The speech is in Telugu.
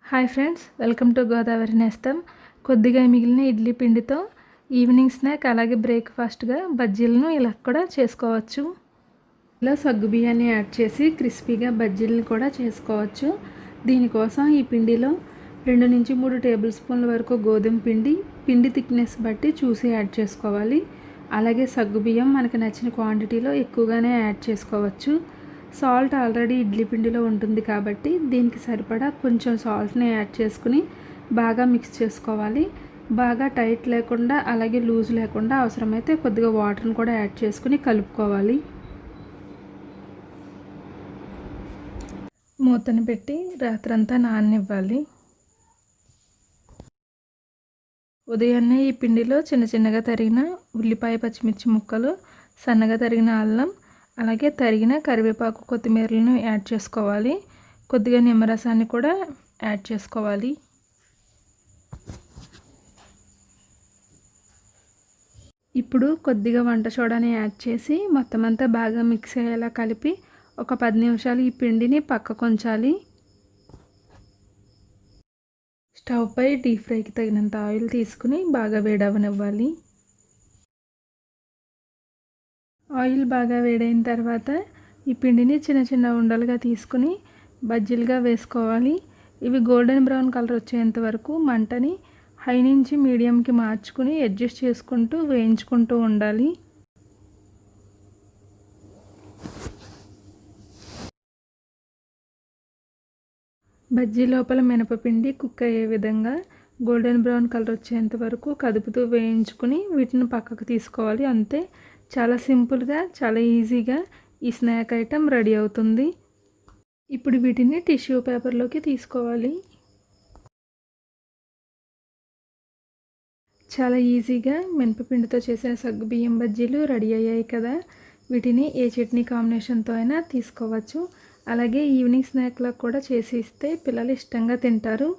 Hi friends, welcome to Godavari నేస్తం. కొద్దిగా మిగిలిన ఇడ్లీ పిండితో ఈవినింగ్ స్నాక్ అలాగే బ్రేక్ఫాస్ట్గా బజ్జీలను ఇలా కూడా చేసుకోవచ్చు. ఇలా సగ్గు బియ్యాన్ని యాడ్ చేసి క్రిస్పీగా బజ్జీలను కూడా చేసుకోవచ్చు. దీనికోసం ఈ పిండిలో 2 నుంచి 3 టేబుల్ స్పూన్ల వరకు గోధుమ పిండి థిక్నెస్ బట్టి చూసి యాడ్ చేసుకోవాలి. అలాగే సగ్గు బియ్యం మనకు నచ్చిన క్వాంటిటీలో ఎక్కువగానే యాడ్ చేసుకోవచ్చు. సాల్ట్ ఆల్రెడీ ఇడ్లీ పిండిలో ఉంటుంది కాబట్టి దీనికి సరిపడా కొంచెం సాల్ట్ని యాడ్ చేసుకుని బాగా మిక్స్ చేసుకోవాలి. బాగా టైట్ లేకుండా అలాగే లూజ్ లేకుండా అవసరమైతే కొద్దిగా వాటర్ని కూడా యాడ్ చేసుకుని కలుపుకోవాలి. మూతను పెట్టి రాత్రంతా నాననివ్వాలి. ఉదయాన్నే ఈ పిండిలో చిన్న చిన్నగా తరిగిన ఉల్లిపాయ పచ్చిమిర్చి ముక్కలు, సన్నగా తరిగిన అల్లం, అలాగే తరిగిన కరివేపాకు కొత్తిమీరలను యాడ్ చేసుకోవాలి. కొద్దిగా నిమ్మరసాన్ని కూడా యాడ్ చేసుకోవాలి. ఇప్పుడు కొద్దిగా వంట సోడాని యాడ్ చేసి మొత్తం అంతా బాగా మిక్స్ అయ్యేలా కలిపి ఒక 10 నిమిషాలు ఈ పిండిని పక్కకు ఉంచాలి. స్టవ్ పై డీప్ ఫ్రైకి తగినంత ఆయిల్ తీసుకుని బాగా వేడవనివ్వాలి. ఆయిల్ బాగా వేడైన తర్వాత ఈ పిండిని చిన్న చిన్న ఉండలుగా తీసుకుని బజ్జీలుగా వేసుకోవాలి. ఇవి గోల్డెన్ బ్రౌన్ కలర్ వచ్చేంత వరకు మంటని హై నుంచి మీడియంకి మార్చుకుని అడ్జస్ట్ చేసుకుంటూ వేయించుకుంటూ ఉండాలి. బజ్జీ లోపల మినపపిండి కుక్ అయ్యే విధంగా గోల్డెన్ బ్రౌన్ కలర్ వచ్చేంత వరకు కదుపుతూ వేయించుకుని వీటిని పక్కకు తీసుకోవాలి. అంతే, చాలా సింపుల్గా చాలా ఈజీగా ఈ స్నాక్ ఐటెం రెడీ అవుతుంది. ఇప్పుడు వీటిని టిష్యూ పేపర్లోకి తీసుకోవాలి. చాలా ఈజీగా మినపపిండితో చేసిన సగ్గుబియ్యం బజ్జీలు రెడీ అయ్యాయి కదా. వీటిని ఏ చట్నీ కాంబినేషన్తో అయినా తీసుకోవచ్చు. అలాగే ఈవినింగ్ స్నాక్లో కూడా చేసి ఇస్తే పిల్లలు ఇష్టంగా తింటారు.